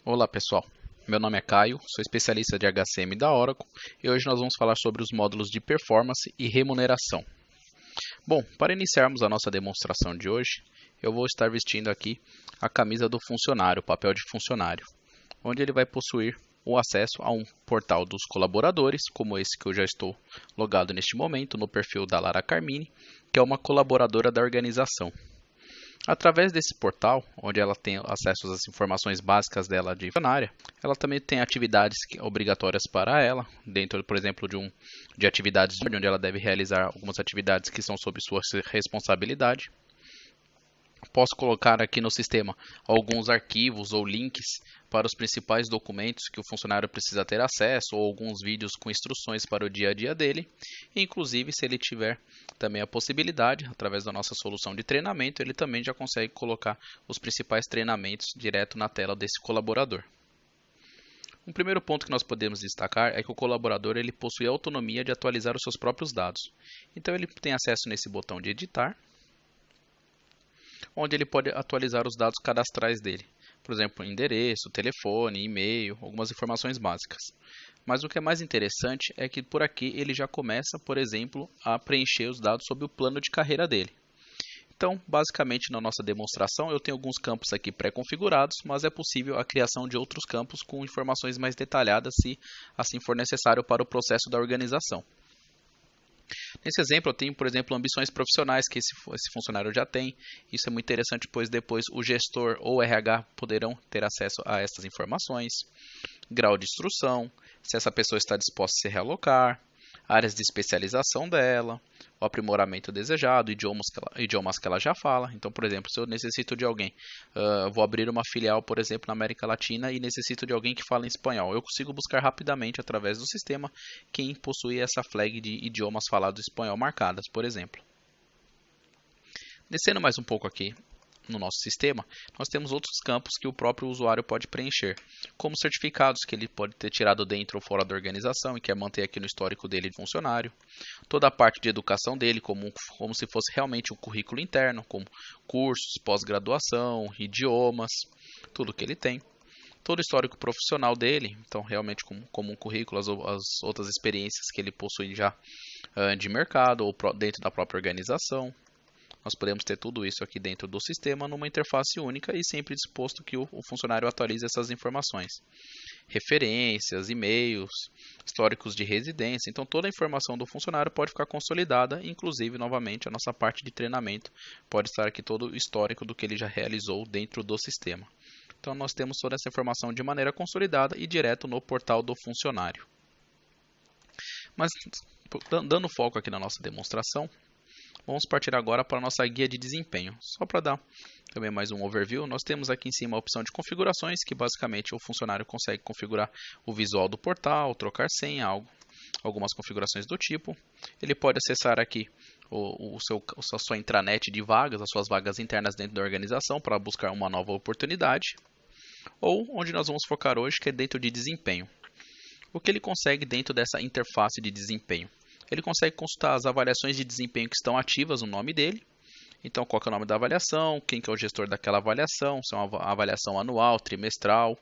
Olá pessoal, meu nome é Caio, sou especialista de HCM da Oracle e hoje nós vamos falar sobre os módulos de performance e remuneração. Bom, para iniciarmos a nossa demonstração de hoje, eu vou estar vestindo aqui a camisa do funcionário, o papel de funcionário, onde ele vai possuir o acesso a um portal dos colaboradores, como esse que eu já estou logado neste momento no perfil da Lara Carmine, que é uma colaboradora da organização. Através desse portal, onde ela tem acesso às informações básicas dela de funcionária, ela também tem atividades obrigatórias para ela, dentro, por exemplo, de atividades onde ela deve realizar algumas atividades que são sob sua responsabilidade. Posso colocar aqui no sistema alguns arquivos ou links para os principais documentos que o funcionário precisa ter acesso, ou alguns vídeos com instruções para o dia a dia dele. Inclusive, se ele tiver também a possibilidade, através da nossa solução de treinamento, ele também já consegue colocar os principais treinamentos direto na tela desse colaborador. Um primeiro ponto que nós podemos destacar é que o colaborador ele possui a autonomia de atualizar os seus próprios dados. Então ele tem acesso nesse botão de editar, onde ele pode atualizar os dados cadastrais dele. Por exemplo, endereço, telefone, e-mail, algumas informações básicas. Mas o que é mais interessante é que por aqui ele já começa, por exemplo, a preencher os dados sobre o plano de carreira dele. Então, basicamente, na nossa demonstração, eu tenho alguns campos aqui pré-configurados, mas é possível a criação de outros campos com informações mais detalhadas, se assim for necessário para o processo da organização. Nesse exemplo, eu tenho, por exemplo, ambições profissionais que esse funcionário já tem. Isso é muito interessante, pois depois o gestor ou o RH poderão ter acesso a essas informações. Grau de instrução, se essa pessoa está disposta a se realocar, áreas de especialização dela, o aprimoramento desejado, idiomas que ela já fala. Então, por exemplo, se eu necessito de alguém, vou abrir uma filial, por exemplo, na América Latina e necessito de alguém que fala em espanhol, eu consigo buscar rapidamente através do sistema quem possui essa flag de idiomas falados em espanhol marcadas, por exemplo. Descendo mais um pouco aqui no nosso sistema, nós temos outros campos que o próprio usuário pode preencher, como certificados que ele pode ter tirado dentro ou fora da organização e quer manter aqui no histórico dele de funcionário. Toda a parte de educação dele, como se fosse realmente um currículo interno, como cursos, pós-graduação, idiomas, tudo que ele tem. Todo o histórico profissional dele, então realmente como um currículo, as outras experiências que ele possui já de mercado ou dentro da própria organização. Nós podemos ter tudo isso aqui dentro do sistema numa interface única e sempre disposto que o funcionário atualize essas informações. Referências, e-mails, históricos de residência. Então toda a informação do funcionário pode ficar consolidada, inclusive novamente a nossa parte de treinamento pode estar aqui todo o histórico do que ele já realizou dentro do sistema. Então nós temos toda essa informação de maneira consolidada e direto no portal do funcionário. Mas dando foco aqui na nossa demonstração, vamos partir agora para a nossa guia de desempenho. Só para dar também mais um overview, nós temos aqui em cima a opção de configurações, que basicamente o funcionário consegue configurar o visual do portal, trocar senha, algumas configurações do tipo. Ele pode acessar aqui a sua intranet de vagas, as suas vagas internas dentro da organização para buscar uma nova oportunidade. Ou onde nós vamos focar hoje, que é dentro de desempenho. O que ele consegue dentro dessa interface de desempenho? Ele consegue consultar as avaliações de desempenho que estão ativas no nome dele. Então, qual é o nome da avaliação, quem que é o gestor daquela avaliação, se é uma avaliação anual, trimestral,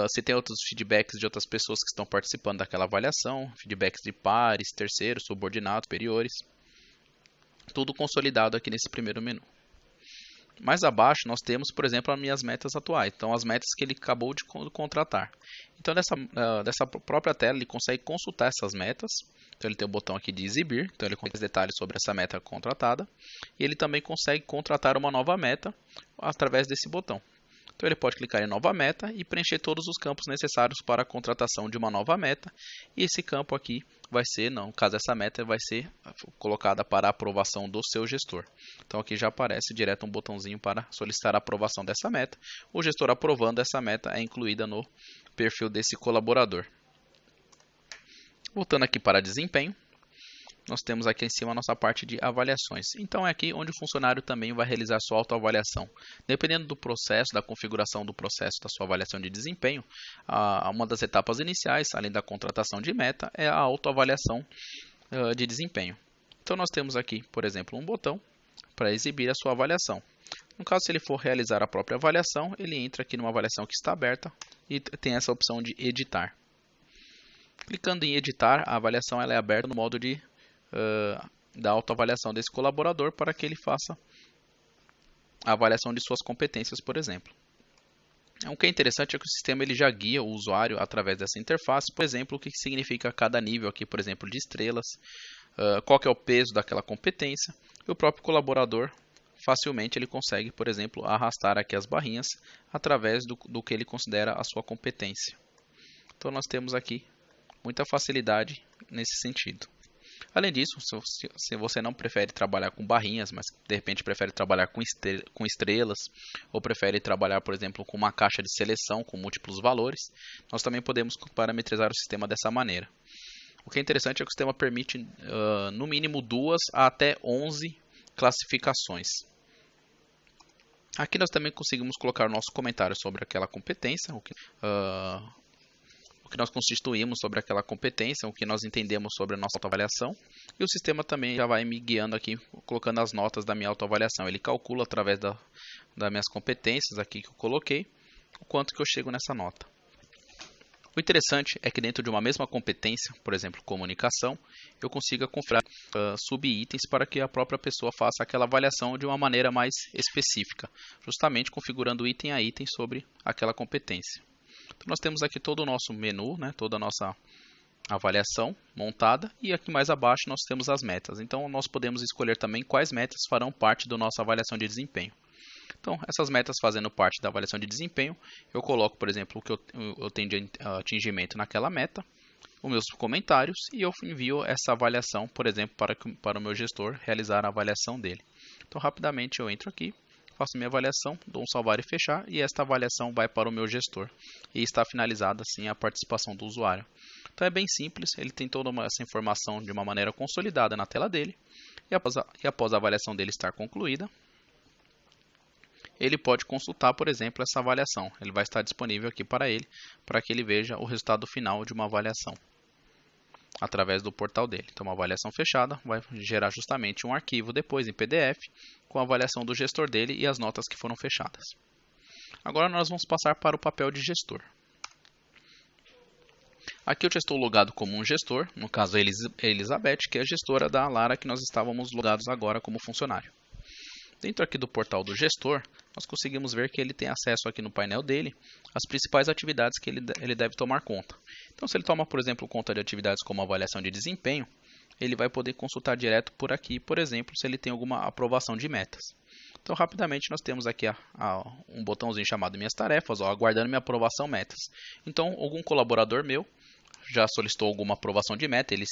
se tem outros feedbacks de outras pessoas que estão participando daquela avaliação, feedbacks de pares, terceiros, subordinados, superiores. Tudo consolidado aqui nesse primeiro menu. Mais abaixo nós temos, por exemplo, as minhas metas atuais. Então, as metas que ele acabou de contratar. Então, dessa própria tela, ele consegue consultar essas metas. Então, ele tem o botão aqui de exibir. Então, ele consegue detalhes sobre essa meta contratada. E ele também consegue contratar uma nova meta através desse botão. Então, ele pode clicar em nova meta e preencher todos os campos necessários para a contratação de uma nova meta. E esse campo aqui vai ser, no caso essa meta vai ser colocada para a aprovação do seu gestor. Então aqui já aparece direto um botãozinho para solicitar a aprovação dessa meta. O gestor aprovando essa meta é incluída no perfil desse colaborador. Voltando aqui para desempenho, nós temos aqui em cima a nossa parte de avaliações. Então é aqui onde o funcionário também vai realizar sua autoavaliação. Dependendo do processo, da configuração do processo da sua avaliação de desempenho, uma das etapas iniciais, além da contratação de meta, é a autoavaliação de desempenho. Então nós temos aqui, por exemplo, um botão para exibir a sua avaliação. No caso, se ele for realizar a própria avaliação, ele entra aqui numa avaliação que está aberta e tem essa opção de editar. Clicando em editar, a avaliação ela é aberta no modo da autoavaliação desse colaborador para que ele faça a avaliação de suas competências, por exemplo. O que é interessante é que o sistema ele já guia o usuário através dessa interface, por exemplo, o que significa cada nível aqui, por exemplo, de estrelas, qual que é o peso daquela competência, e o próprio colaborador facilmente ele consegue, por exemplo, arrastar aqui as barrinhas através do que ele considera a sua competência. Então nós temos aqui muita facilidade nesse sentido. Além disso, se você não prefere trabalhar com barrinhas, mas de repente prefere trabalhar com estrelas, ou prefere trabalhar, por exemplo, com uma caixa de seleção com múltiplos valores, nós também podemos parametrizar o sistema dessa maneira. O que é interessante é que o sistema permite, no mínimo, 2 a até 11 classificações. Aqui nós também conseguimos colocar o nosso comentário sobre aquela competência, o que nós constituímos sobre aquela competência, o que nós entendemos sobre a nossa autoavaliação. E o sistema também já vai me guiando aqui, colocando as notas da minha autoavaliação. Ele calcula através das minhas competências aqui que eu coloquei, o quanto que eu chego nessa nota. O interessante é que dentro de uma mesma competência, por exemplo, comunicação, eu consiga configurar sub-itens para que a própria pessoa faça aquela avaliação de uma maneira mais específica, justamente configurando item a item sobre aquela competência. Então, nós temos aqui todo o nosso menu, toda a nossa avaliação montada, e aqui mais abaixo nós temos as metas. Então nós podemos escolher também quais metas farão parte da nossa avaliação de desempenho. Então, essas metas fazendo parte da avaliação de desempenho, eu coloco, por exemplo, o que eu tenho de atingimento naquela meta, os meus comentários, e eu envio essa avaliação, por exemplo, para o meu gestor realizar a avaliação dele. Então, rapidamente eu entro aqui, faço minha avaliação, dou um salvar e fechar, e esta avaliação vai para o meu gestor. E está finalizada assim a participação do usuário. Então é bem simples, ele tem toda essa informação de uma maneira consolidada na tela dele, e após a avaliação dele estar concluída, ele pode consultar, por exemplo, essa avaliação. Ele vai estar disponível aqui para ele, para que ele veja o resultado final de uma avaliação, através do portal dele. Então, uma avaliação fechada vai gerar justamente um arquivo depois em PDF, com a avaliação do gestor dele e as notas que foram fechadas. Agora nós vamos passar para o papel de gestor. Aqui eu já estou logado como um gestor, no caso a Elizabeth, que é a gestora da Lara que nós estávamos logados agora como funcionário. Dentro aqui do portal do gestor, nós conseguimos ver que ele tem acesso aqui no painel dele às principais atividades que ele deve tomar conta. Então, se ele toma, por exemplo, conta de atividades como avaliação de desempenho, ele vai poder consultar direto por aqui, por exemplo, se ele tem alguma aprovação de metas. Então, rapidamente, nós temos aqui um botãozinho chamado Minhas Tarefas, aguardando minha aprovação metas. Então, algum colaborador meu já solicitou alguma aprovação de meta, ele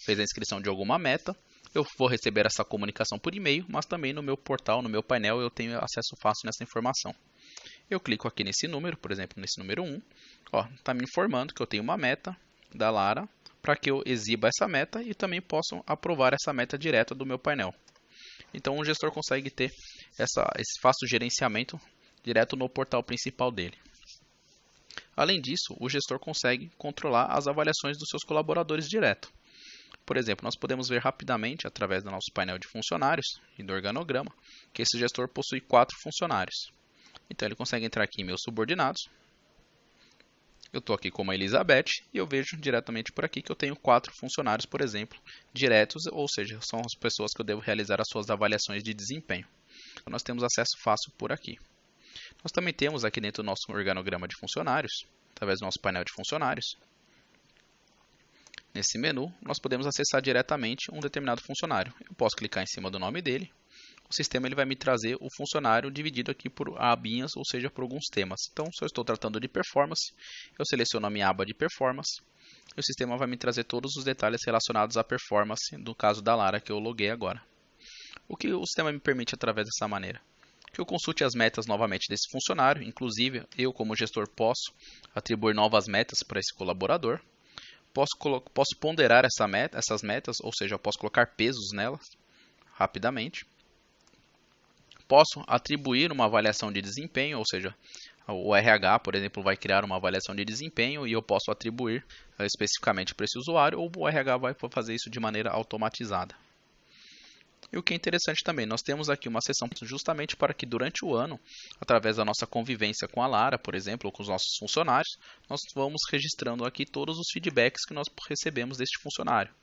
fez a inscrição de alguma meta. Eu vou receber essa comunicação por e-mail, mas também no meu portal, no meu painel, eu tenho acesso fácil nessa informação. Eu clico aqui nesse número, por exemplo, nesse número 1, está me informando que eu tenho uma meta da Lara, para que eu exiba essa meta e também posso aprovar essa meta direto do meu painel. Então o gestor consegue ter esse fácil gerenciamento direto no portal principal dele. Além disso, o gestor consegue controlar as avaliações dos seus colaboradores direto. Por exemplo, nós podemos ver rapidamente, através do nosso painel de funcionários e do organograma, que esse gestor possui 4 funcionários. Então ele consegue entrar aqui em meus subordinados. Eu estou aqui como a Elizabeth e eu vejo diretamente por aqui que eu tenho 4 funcionários, por exemplo, diretos, ou seja, são as pessoas que eu devo realizar as suas avaliações de desempenho. Então nós temos acesso fácil por aqui. Nós também temos aqui dentro do nosso organograma de funcionários, através do nosso painel de funcionários, nesse menu, nós podemos acessar diretamente um determinado funcionário. Eu posso clicar em cima do nome dele. O sistema ele vai me trazer o funcionário dividido aqui por abinhas, ou seja, por alguns temas. Então, se eu estou tratando de performance, eu seleciono a minha aba de performance. E o sistema vai me trazer todos os detalhes relacionados à performance, no caso da Lara que eu loguei agora. O que o sistema me permite através dessa maneira? Que eu consulte as metas novamente desse funcionário. Inclusive, eu como gestor posso atribuir novas metas para esse colaborador. Posso ponderar essas metas, ou seja, eu posso colocar pesos nelas rapidamente. Posso atribuir uma avaliação de desempenho, ou seja, o RH, por exemplo, vai criar uma avaliação de desempenho e eu posso atribuir especificamente para esse usuário, ou o RH vai fazer isso de maneira automatizada. E o que é interessante também, nós temos aqui uma seção justamente para que durante o ano, através da nossa convivência com a Lara, por exemplo, ou com os nossos funcionários, nós vamos registrando aqui todos os feedbacks que nós recebemos deste funcionário.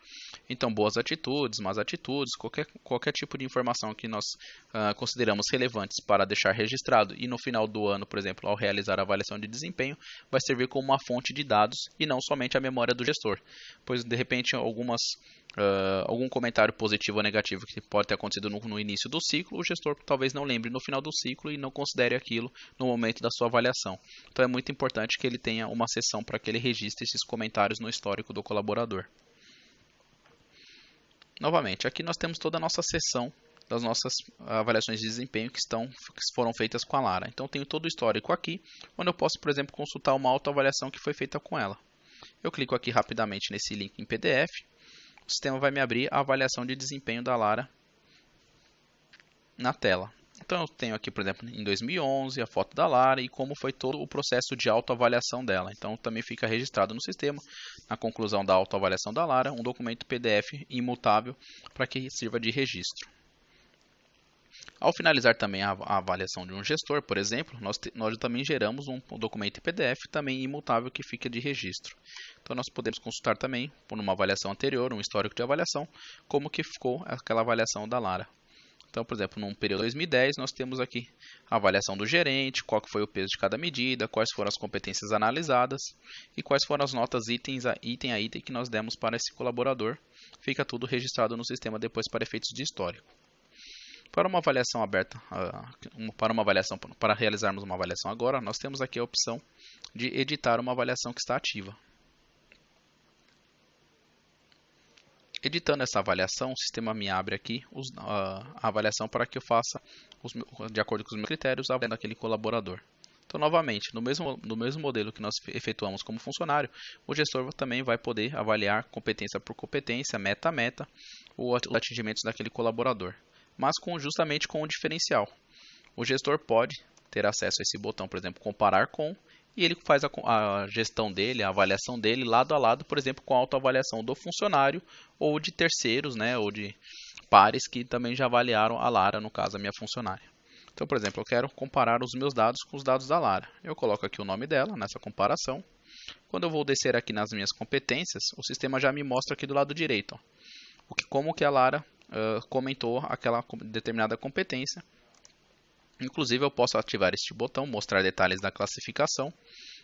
Então, boas atitudes, más atitudes, qualquer tipo de informação que nós consideramos relevantes para deixar registrado e no final do ano, por exemplo, ao realizar a avaliação de desempenho, vai servir como uma fonte de dados e não somente a memória do gestor. Pois, de repente, algum comentário positivo ou negativo que pode ter acontecido no início do ciclo, o gestor talvez não lembre no final do ciclo e não considere aquilo no momento da sua avaliação. Então, é muito importante que ele tenha uma seção para que ele registre esses comentários no histórico do colaborador. Novamente, aqui nós temos toda a nossa seção das nossas avaliações de desempenho que foram feitas com a Lara. Então, tenho todo o histórico aqui, onde eu posso, por exemplo, consultar uma autoavaliação que foi feita com ela. Eu clico aqui rapidamente nesse link em PDF. O sistema vai me abrir a avaliação de desempenho da Lara na tela. Então, eu tenho aqui, por exemplo, em 2011, a foto da Lara e como foi todo o processo de autoavaliação dela. Então, também fica registrado no sistema, na conclusão da autoavaliação da Lara, um documento PDF imutável para que sirva de registro. Ao finalizar também a avaliação de um gestor, por exemplo, nós também geramos um documento em PDF também imutável que fica de registro. Então, nós podemos consultar também, por uma avaliação anterior, um histórico de avaliação, como que ficou aquela avaliação da Lara. Então, por exemplo, no período 2010, nós temos aqui a avaliação do gerente, qual que foi o peso de cada medida, quais foram as competências analisadas e quais foram as notas item a item que nós demos para esse colaborador. Fica tudo registrado no sistema depois para efeitos de histórico. Para uma avaliação aberta, para realizarmos uma avaliação agora, nós temos aqui a opção de editar uma avaliação que está ativa. Editando essa avaliação, o sistema me abre aqui a avaliação para que eu faça, de acordo com os meus critérios, a avaliação daquele colaborador. Então, novamente, no mesmo modelo que nós efetuamos como funcionário, o gestor também vai poder avaliar competência por competência, meta a meta, os atingimentos daquele colaborador. Mas justamente com um diferencial. O gestor pode ter acesso a esse botão, por exemplo, comparar com, e ele faz a gestão dele, a avaliação dele lado a lado, por exemplo, com a autoavaliação do funcionário ou de terceiros, né, ou de pares que também já avaliaram a Lara, no caso a minha funcionária. Então, por exemplo, eu quero comparar os meus dados com os dados da Lara. Eu coloco aqui o nome dela nessa comparação. Quando eu vou descer aqui nas minhas competências, o sistema já me mostra aqui do lado direito, ó, como que a Lara comentou aquela determinada competência. Inclusive, eu posso ativar este botão, mostrar detalhes da classificação.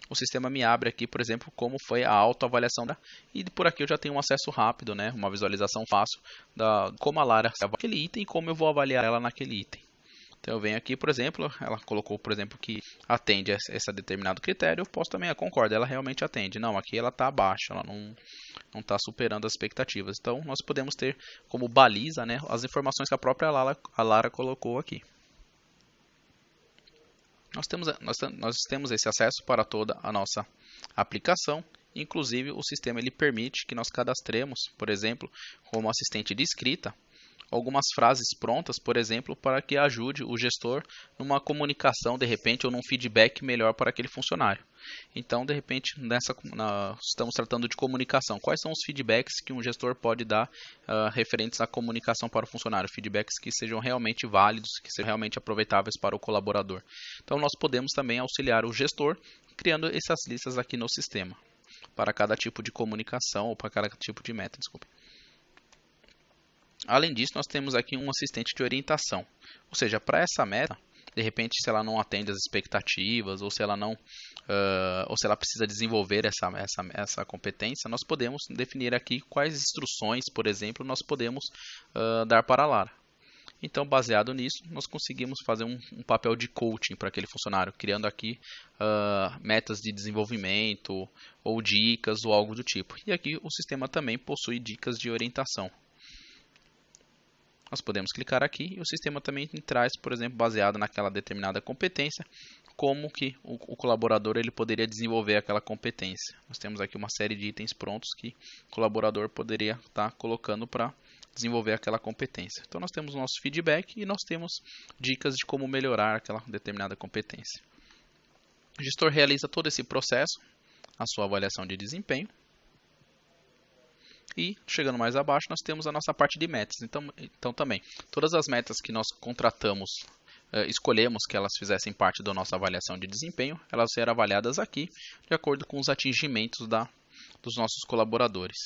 O sistema me abre aqui, por exemplo, como foi a autoavaliação dela. E por aqui eu já tenho um acesso rápido, né, uma visualização fácil da como a Lara avalia aquele item e como eu vou avaliar ela naquele item. Então eu venho aqui, por exemplo, ela colocou, por exemplo, que atende a esse determinado critério. Eu posso também, concordo, ela realmente atende. Não, aqui ela está abaixo, ela não está superando as expectativas. Então nós podemos ter como baliza, né, as informações que a própria Lara colocou aqui. Nós temos esse acesso para toda a nossa aplicação. Inclusive, o sistema ele permite que nós cadastremos, por exemplo, como assistente de escrita, algumas frases prontas, por exemplo, para que ajude o gestor numa comunicação, de repente, ou num feedback melhor para aquele funcionário. Então, de repente, estamos tratando de comunicação. Quais são os feedbacks que um gestor pode dar referentes à comunicação para o funcionário? Feedbacks que sejam realmente válidos, que sejam realmente aproveitáveis para o colaborador. Então, nós podemos também auxiliar o gestor criando essas listas aqui no sistema, para cada tipo de comunicação ou para cada tipo de meta, desculpe. Além disso, nós temos aqui um assistente de orientação. Ou seja, para essa meta, de repente, se ela não atende às expectativas ou se ela ou se ela precisa desenvolver essa competência, nós podemos definir aqui quais instruções, por exemplo, nós podemos dar para a Lara. Então, baseado nisso, nós conseguimos fazer um papel de coaching para aquele funcionário, criando aqui metas de desenvolvimento ou dicas ou algo do tipo. E aqui o sistema também possui dicas de orientação. Nós podemos clicar aqui e o sistema também traz, por exemplo, baseado naquela determinada competência, como que o colaborador ele poderia desenvolver aquela competência. Nós temos aqui uma série de itens prontos que o colaborador poderia estar colocando para desenvolver aquela competência. Então nós temos o nosso feedback e nós temos dicas de como melhorar aquela determinada competência. O gestor realiza todo esse processo, a sua avaliação de desempenho. E chegando mais abaixo, nós temos a nossa parte de metas. Então também, todas as metas que nós contratamos, escolhemos que elas fizessem parte da nossa avaliação de desempenho, elas serão avaliadas aqui de acordo com os atingimentos dos nossos colaboradores.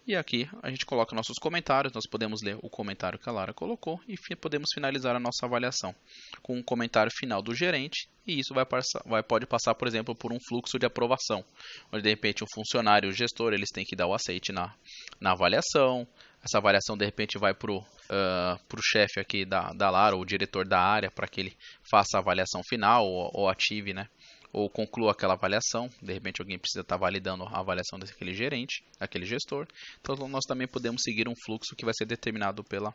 E aqui a gente coloca nossos comentários, nós podemos ler o comentário que a Lara colocou e podemos finalizar a nossa avaliação com um comentário final do gerente, e isso pode passar, por exemplo, por um fluxo de aprovação, onde de repente o funcionário e o gestor eles têm que dar o aceite na avaliação, essa avaliação de repente vai para o chefe aqui da Lara, ou o diretor da área, para que ele faça a avaliação final ou ative, né? Ou conclua aquela avaliação, de repente alguém precisa estar validando a avaliação daquele gerente, aquele gestor. Então nós também podemos seguir um fluxo que vai ser determinado pela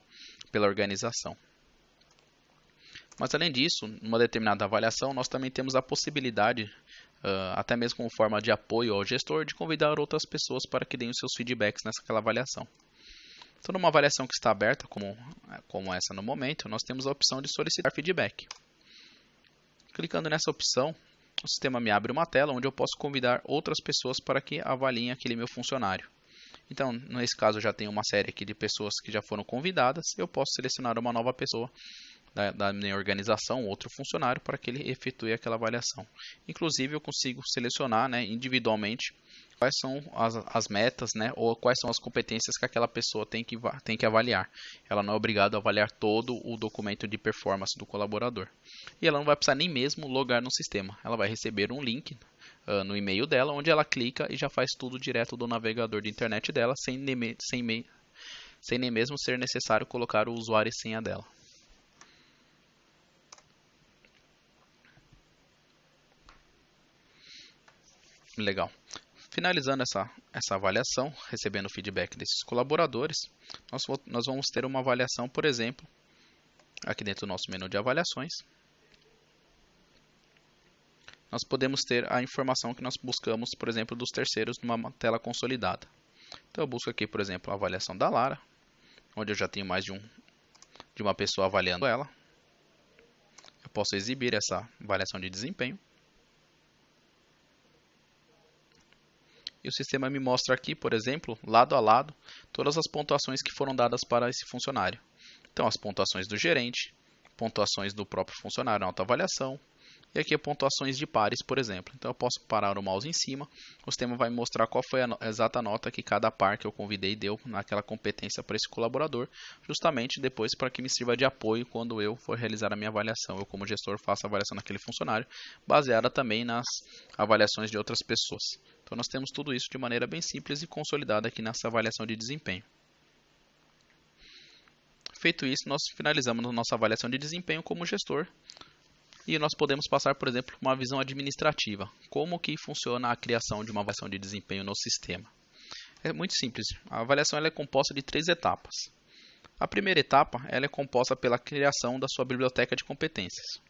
organização. Mas além disso, numa determinada avaliação, nós também temos a possibilidade, até mesmo como forma de apoio ao gestor, de convidar outras pessoas para que deem os seus feedbacks nessa avaliação. Então numa avaliação que está aberta, como essa no momento, nós temos a opção de solicitar feedback. Clicando nessa opção, o sistema me abre uma tela onde eu posso convidar outras pessoas para que avaliem aquele meu funcionário. Então, nesse caso, eu já tenho uma série aqui de pessoas que já foram convidadas. Eu posso selecionar uma nova pessoa da minha organização, outro funcionário, para que ele efetue aquela avaliação. Inclusive, eu consigo selecionar, né, individualmente quais são as metas, né, ou quais são as competências que aquela pessoa tem que avaliar. Ela não é obrigada a avaliar todo o documento de performance do colaborador. E ela não vai precisar nem mesmo logar no sistema. Ela vai receber um link no e-mail dela, onde ela clica e já faz tudo direto do navegador de internet dela, sem nem mesmo ser necessário colocar o usuário e senha dela. Legal. Finalizando essa avaliação, recebendo o feedback desses colaboradores, nós vamos ter uma avaliação, por exemplo, aqui dentro do nosso menu de avaliações. Nós podemos ter a informação que nós buscamos, por exemplo, dos terceiros numa tela consolidada. Então eu busco aqui, por exemplo, a avaliação da Lara, onde eu já tenho mais de uma pessoa avaliando ela. Eu posso exibir essa avaliação de desempenho. E o sistema me mostra aqui, por exemplo, lado a lado, todas as pontuações que foram dadas para esse funcionário. Então, as pontuações do gerente, pontuações do próprio funcionário na autoavaliação, e aqui pontuações de pares, por exemplo. Então, eu posso parar o mouse em cima, o sistema vai me mostrar qual foi a exata nota que cada par que eu convidei deu naquela competência para esse colaborador, justamente depois para que me sirva de apoio quando eu for realizar a minha avaliação. Eu, como gestor, faço a avaliação naquele funcionário, baseada também nas avaliações de outras pessoas. Então, nós temos tudo isso de maneira bem simples e consolidada aqui nessa avaliação de desempenho. Feito isso, nós finalizamos a nossa avaliação de desempenho como gestor. E nós podemos passar, por exemplo, uma visão administrativa. Como que funciona a criação de uma avaliação de desempenho no sistema? É muito simples. A avaliação ela é composta de 3 etapas. A primeira etapa ela é composta pela criação da sua biblioteca de competências.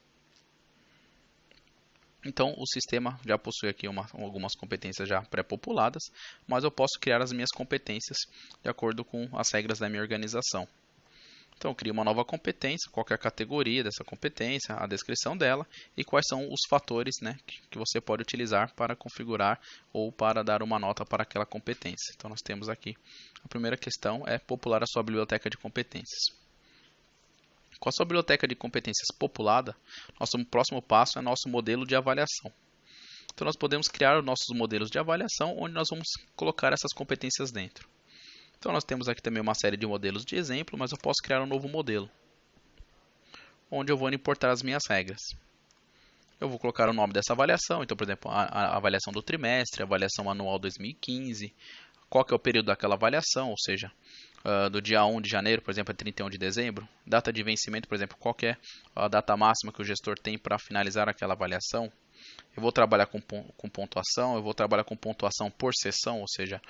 Então, o sistema já possui aqui algumas competências já pré-populadas, mas eu posso criar as minhas competências de acordo com as regras da minha organização. Então, eu crio uma nova competência, qualquer categoria dessa competência, a descrição dela e quais são os fatores, né, que você pode utilizar para configurar ou para dar uma nota para aquela competência. Então, nós temos aqui, a primeira questão é popular a sua biblioteca de competências. Com a sua biblioteca de competências populada, nosso próximo passo é nosso modelo de avaliação. Então, nós podemos criar os nossos modelos de avaliação, onde nós vamos colocar essas competências dentro. Então, nós temos aqui também uma série de modelos de exemplo, mas eu posso criar um novo modelo, onde eu vou importar as minhas regras. Eu vou colocar o nome dessa avaliação, então, por exemplo, a avaliação do trimestre, a avaliação anual 2015, qual que é o período daquela avaliação, ou seja, do dia 1 de janeiro, por exemplo, a 31 de dezembro. Data de vencimento, por exemplo, qual que é a data máxima que o gestor tem para finalizar aquela avaliação. Eu vou trabalhar com pontuação, eu vou trabalhar com pontuação por sessão, ou seja,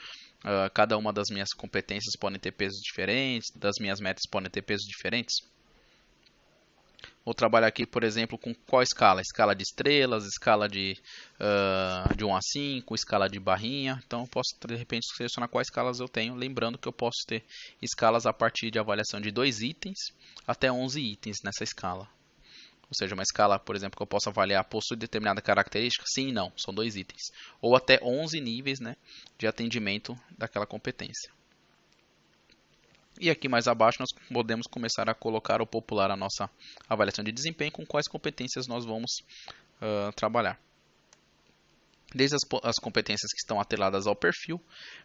cada uma das minhas competências podem ter pesos diferentes, das minhas metas podem ter pesos diferentes. Vou trabalhar aqui, por exemplo, com qual escala? Escala de estrelas, escala de 1 a 5, escala de barrinha. Então, eu posso, de repente, selecionar quais escalas eu tenho. Lembrando que eu posso ter escalas a partir de avaliação de 2 itens até 11 itens nessa escala. Ou seja, uma escala, por exemplo, que eu posso avaliar possui determinada característica? Sim e não, são 2 itens. Ou até 11 níveis, né, de atendimento daquela competência. E aqui mais abaixo nós podemos começar a colocar ou popular a nossa avaliação de desempenho com quais competências nós vamos trabalhar. Desde as competências que estão atreladas ao perfil,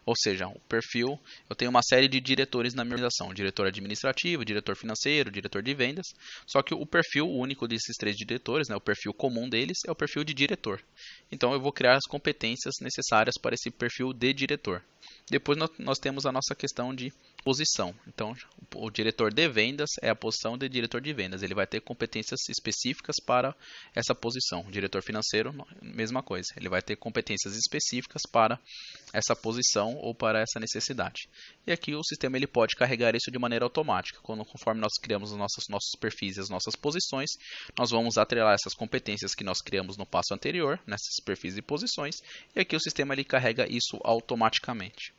ou seja, o perfil, eu tenho uma série de diretores na minha organização, diretor administrativo, diretor financeiro, diretor de vendas, só que o perfil único desses 3 diretores, o perfil comum deles é o perfil de diretor. Então eu vou criar as competências necessárias para esse perfil de diretor. Depois nós temos a nossa questão de posição. Então, o diretor de vendas é a posição de diretor de vendas. Ele vai ter competências específicas para essa posição. O diretor financeiro, mesma coisa. Ele vai ter competências específicas para essa posição ou para essa necessidade. E aqui o sistema ele pode carregar isso de maneira automática. Conforme nós criamos os nossos perfis e as nossas posições, nós vamos atrelar essas competências que nós criamos no passo anterior, nesses perfis e posições, e aqui o sistema ele carrega isso automaticamente.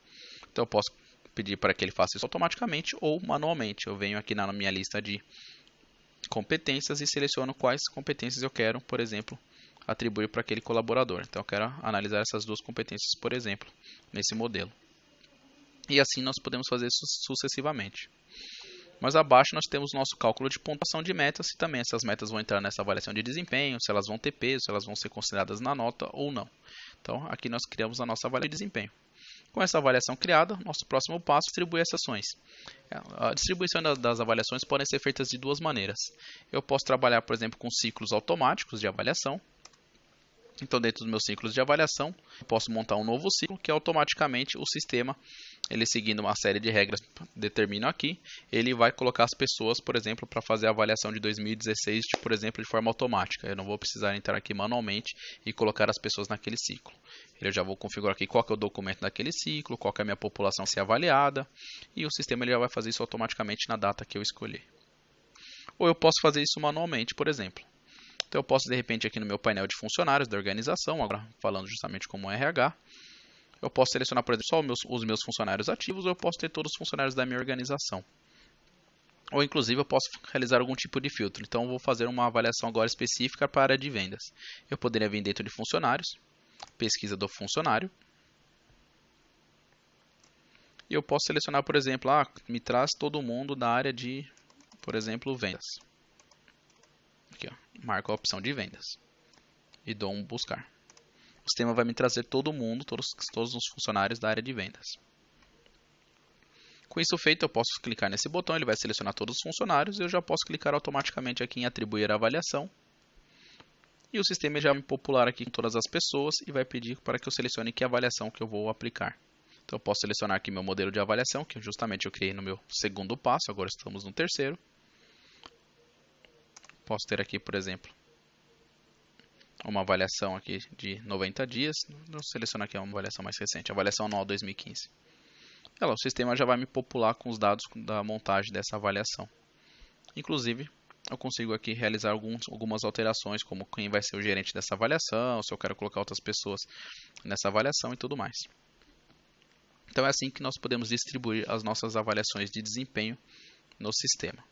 Então eu posso pedir para que ele faça isso automaticamente ou manualmente. Eu venho aqui na minha lista de competências e seleciono quais competências eu quero, por exemplo, atribuir para aquele colaborador. Então eu quero analisar essas 2 competências, por exemplo, nesse modelo. E assim nós podemos fazer isso sucessivamente. Mas abaixo nós temos nosso cálculo de pontuação de metas e também essas metas vão entrar nessa avaliação de desempenho, se elas vão ter peso, se elas vão ser consideradas na nota ou não. Então aqui nós criamos a nossa avaliação de desempenho. Com essa avaliação criada, nosso próximo passo é distribuir essas ações. A distribuição das avaliações podem ser feitas de 2 maneiras. Eu posso trabalhar, por exemplo, com ciclos automáticos de avaliação. Então, dentro dos meus ciclos de avaliação, eu posso montar um novo ciclo que automaticamente o sistema, ele seguindo uma série de regras determino aqui, ele vai colocar as pessoas, por exemplo, para fazer a avaliação de 2016, por exemplo, de forma automática. Eu não vou precisar entrar aqui manualmente e colocar as pessoas naquele ciclo. Eu já vou configurar aqui qual que é o documento daquele ciclo, qual que é a minha população a ser avaliada, e o sistema ele já vai fazer isso automaticamente na data que eu escolher. Ou eu posso fazer isso manualmente, por exemplo. Então eu posso de repente aqui no meu painel de funcionários da organização, agora falando justamente como RH, eu posso selecionar, por exemplo, só os meus funcionários ativos ou eu posso ter todos os funcionários da minha organização. Ou inclusive eu posso realizar algum tipo de filtro. Então eu vou fazer uma avaliação agora específica para a área de vendas. Eu poderia vir dentro de funcionários, pesquisa do funcionário. E eu posso selecionar, por exemplo, me traz todo mundo da área de, por exemplo, vendas. Aqui, marco a opção de vendas e dou um buscar. O sistema vai me trazer todo mundo, todos os funcionários da área de vendas. Com isso feito, eu posso clicar nesse botão, ele vai selecionar todos os funcionários e eu já posso clicar automaticamente aqui em atribuir a avaliação. E o sistema já vai me popular aqui com todas as pessoas e vai pedir para que eu selecione que avaliação que eu vou aplicar. Então eu posso selecionar aqui meu modelo de avaliação, que justamente eu criei no meu segundo passo, agora estamos no terceiro. Posso ter aqui, por exemplo, uma avaliação aqui de 90 dias. Vou selecionar aqui uma avaliação mais recente, avaliação anual 2015. O sistema já vai me popular com os dados da montagem dessa avaliação. Inclusive, eu consigo aqui realizar algumas alterações, como quem vai ser o gerente dessa avaliação, se eu quero colocar outras pessoas nessa avaliação e tudo mais. Então é assim que nós podemos distribuir as nossas avaliações de desempenho no sistema.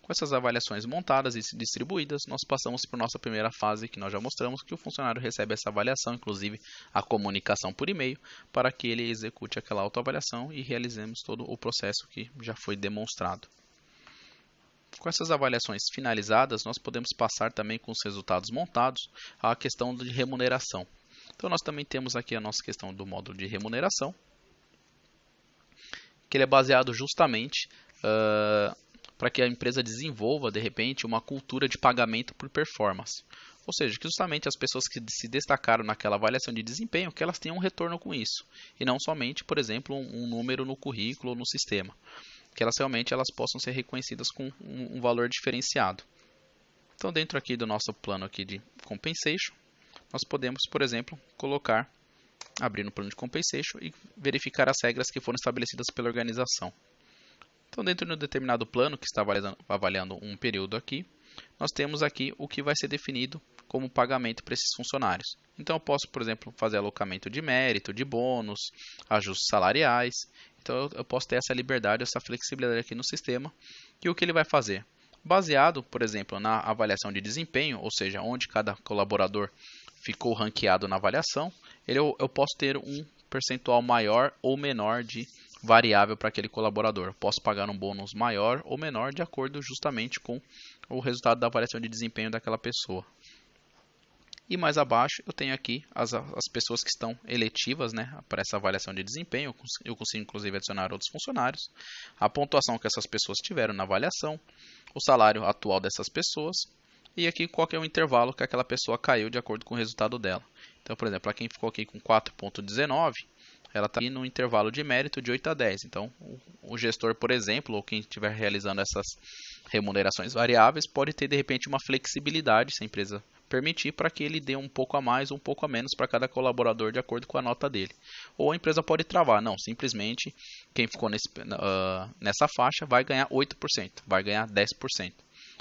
Com essas avaliações montadas e distribuídas, nós passamos para a nossa primeira fase, que nós já mostramos, que o funcionário recebe essa avaliação, inclusive a comunicação por e-mail, para que ele execute aquela autoavaliação e realizemos todo o processo que já foi demonstrado. Com essas avaliações finalizadas, nós podemos passar também com os resultados montados à questão de remuneração. Então nós também temos aqui a nossa questão do módulo de remuneração, que ele é baseado justamente para que a empresa desenvolva, de repente, uma cultura de pagamento por performance. Ou seja, que justamente as pessoas que se destacaram naquela avaliação de desempenho, que elas tenham um retorno com isso. E não somente, por exemplo, um número no currículo ou no sistema. Que elas realmente possam ser reconhecidas com um valor diferenciado. Então, dentro aqui do nosso plano aqui de compensation, nós podemos, por exemplo, abrir no plano de compensation e verificar as regras que foram estabelecidas pela organização. Então, dentro de um determinado plano, que está avaliando um período aqui, nós temos aqui o que vai ser definido como pagamento para esses funcionários. Então, eu posso, por exemplo, fazer alocamento de mérito, de bônus, ajustes salariais. Então, eu posso ter essa liberdade, essa flexibilidade aqui no sistema. E o que ele vai fazer? Baseado, por exemplo, na avaliação de desempenho, ou seja, onde cada colaborador ficou ranqueado na avaliação, eu posso ter um percentual maior ou menor de variável para aquele colaborador. Posso pagar um bônus maior ou menor de acordo justamente com o resultado da avaliação de desempenho daquela pessoa. E mais abaixo eu tenho aqui as pessoas que estão eletivas, né, para essa avaliação de desempenho. Eu consigo inclusive adicionar outros funcionários, a pontuação que essas pessoas tiveram na avaliação, o salário atual dessas pessoas e aqui qual que é o intervalo que aquela pessoa caiu de acordo com o resultado dela. Então, por exemplo, para quem ficou aqui com 4,19, ela está aqui no intervalo de mérito de 8 a 10. Então, o gestor, por exemplo, ou quem estiver realizando essas remunerações variáveis, pode ter de repente uma flexibilidade, se a empresa permitir, para que ele dê um pouco a mais ou um pouco a menos para cada colaborador de acordo com a nota dele. Ou a empresa pode travar, não, simplesmente quem ficou nessa faixa vai ganhar 8%, vai ganhar 10%.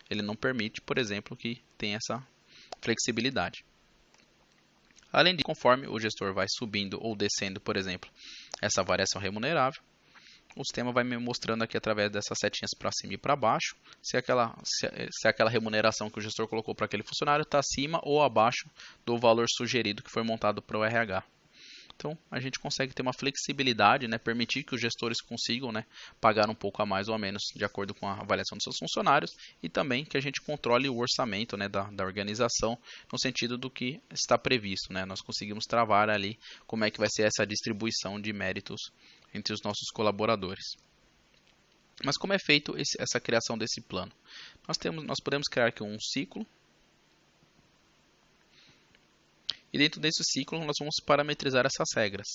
Ele não permite, por exemplo, que tenha essa flexibilidade. Além disso, conforme o gestor vai subindo ou descendo, por exemplo, essa variação remunerável, o sistema vai me mostrando aqui através dessas setinhas para cima e para baixo se aquela remuneração que o gestor colocou para aquele funcionário está acima ou abaixo do valor sugerido que foi montado para o RH. Então, a gente consegue ter uma flexibilidade, né, permitir que os gestores consigam, né, pagar um pouco a mais ou a menos de acordo com a avaliação dos seus funcionários e também que a gente controle o orçamento, né, da organização no sentido do que está previsto. Né, nós conseguimos travar ali como é que vai ser essa distribuição de méritos entre os nossos colaboradores. Mas como é feito essa criação desse plano? Nós podemos criar aqui um ciclo. E dentro desse ciclo nós vamos parametrizar essas regras.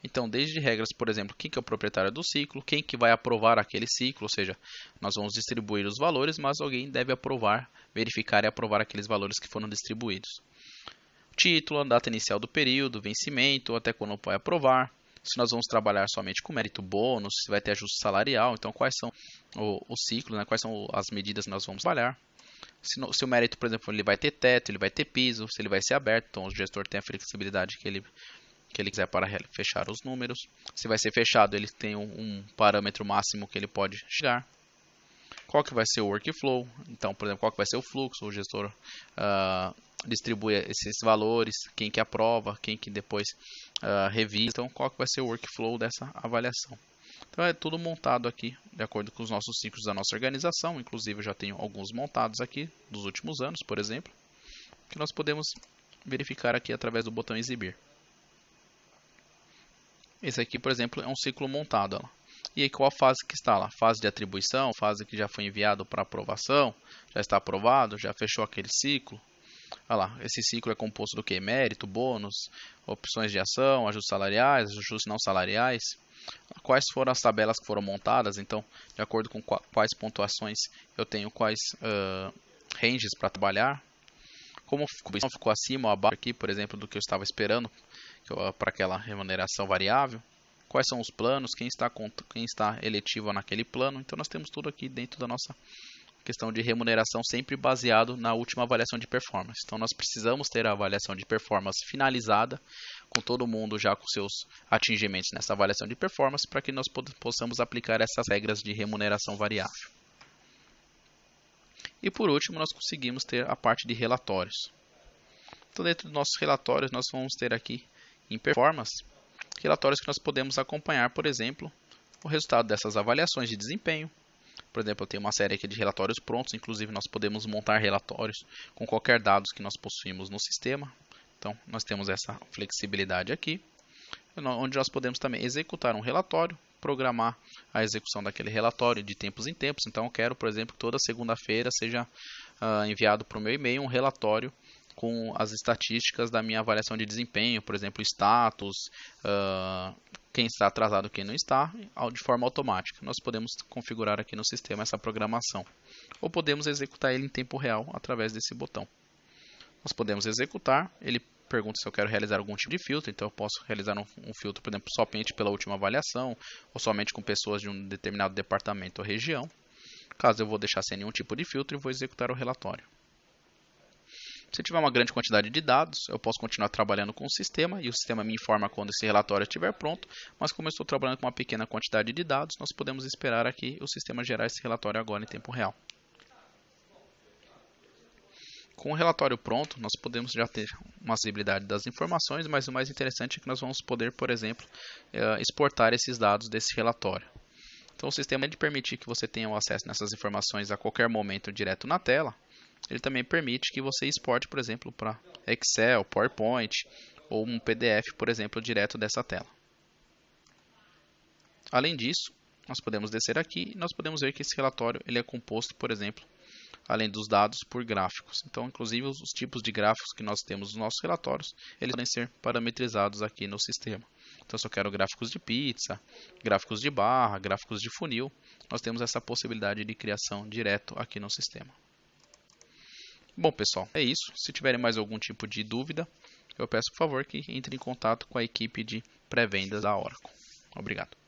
Então, desde regras, por exemplo, quem que é o proprietário do ciclo, quem que vai aprovar aquele ciclo, ou seja, nós vamos distribuir os valores, mas alguém deve aprovar, verificar e aprovar aqueles valores que foram distribuídos. Título, a data inicial do período, vencimento, até quando vai aprovar. Se nós vamos trabalhar somente com mérito bônus, se vai ter ajuste salarial, então quais são o ciclo, né, quais são as medidas que nós vamos trabalhar. Se o mérito, por exemplo, ele vai ter teto, ele vai ter piso, se ele vai ser aberto, então o gestor tem a flexibilidade que ele quiser para fechar os números. Se vai ser fechado, ele tem um parâmetro máximo que ele pode chegar. Qual que vai ser o workflow? Então, por exemplo, qual que vai ser o fluxo? O gestor distribui esses valores, quem que aprova, quem que depois revisa. Então, qual que vai ser o workflow dessa avaliação? Então é tudo montado aqui de acordo com os nossos ciclos da nossa organização. Inclusive eu já tenho alguns montados aqui dos últimos anos, por exemplo, que nós podemos verificar aqui através do botão exibir. Esse aqui, por exemplo, é um ciclo montado. Ó. E aí qual a fase que está lá? Fase de atribuição, fase que já foi enviado para aprovação, já está aprovado, já fechou aquele ciclo. Olha lá, esse ciclo é composto do que? Mérito, bônus, opções de ação, ajustes salariais, ajustes não salariais. Quais foram as tabelas que foram montadas, então, de acordo com quais pontuações eu tenho quais ranges para trabalhar. Como ficou acima ou abaixo aqui, por exemplo, do que eu estava esperando para aquela remuneração variável. Quais são os planos, quem está eletivo naquele plano. Então, nós temos tudo aqui dentro da nossa questão de remuneração, sempre baseado na última avaliação de performance. Então, nós precisamos ter a avaliação de performance finalizada, com todo mundo já com seus atingimentos nessa avaliação de performance, para que nós possamos aplicar essas regras de remuneração variável. E por último, nós conseguimos ter a parte de relatórios. Então, dentro dos nossos relatórios, nós vamos ter aqui em performance, relatórios que nós podemos acompanhar, por exemplo, o resultado dessas avaliações de desempenho. Por exemplo, eu tenho uma série aqui de relatórios prontos, inclusive nós podemos montar relatórios com qualquer dados que nós possuímos no sistema. Então, nós temos essa flexibilidade aqui, onde nós podemos também executar um relatório, programar a execução daquele relatório de tempos em tempos. Então, eu quero, por exemplo, que toda segunda-feira seja enviado para o meu e-mail um relatório com as estatísticas da minha avaliação de desempenho, por exemplo, status, quem está atrasado, quem não está, de forma automática. Nós podemos configurar aqui no sistema essa programação, ou podemos executar ele em tempo real através desse botão. Nós podemos executar, ele pergunta se eu quero realizar algum tipo de filtro, então eu posso realizar um filtro, por exemplo, somente pela última avaliação, ou somente com pessoas de um determinado departamento ou região. Caso eu vou deixar sem nenhum tipo de filtro, eu vou executar o relatório. Se eu tiver uma grande quantidade de dados, eu posso continuar trabalhando com o sistema e o sistema me informa quando esse relatório estiver pronto, mas como eu estou trabalhando com uma pequena quantidade de dados, nós podemos esperar aqui o sistema gerar esse relatório agora em tempo real. Com o relatório pronto, nós podemos já ter uma acessibilidade das informações, mas o mais interessante é que nós vamos poder, por exemplo, exportar esses dados desse relatório. Então, o sistema, além de permitir que você tenha acesso nessas informações a qualquer momento direto na tela, ele também permite que você exporte, por exemplo, para Excel, PowerPoint ou um PDF, por exemplo, direto dessa tela. Além disso, nós podemos descer aqui e nós podemos ver que esse relatório ele é composto, por exemplo, além dos dados, por gráficos. Então, inclusive, os tipos de gráficos que nós temos nos nossos relatórios, eles podem ser parametrizados aqui no sistema. Então, se eu quero gráficos de pizza, gráficos de barra, gráficos de funil, nós temos essa possibilidade de criação direto aqui no sistema. Bom, pessoal, é isso. Se tiverem mais algum tipo de dúvida, eu peço, por favor, que entre em contato com a equipe de pré-vendas da Oracle. Obrigado.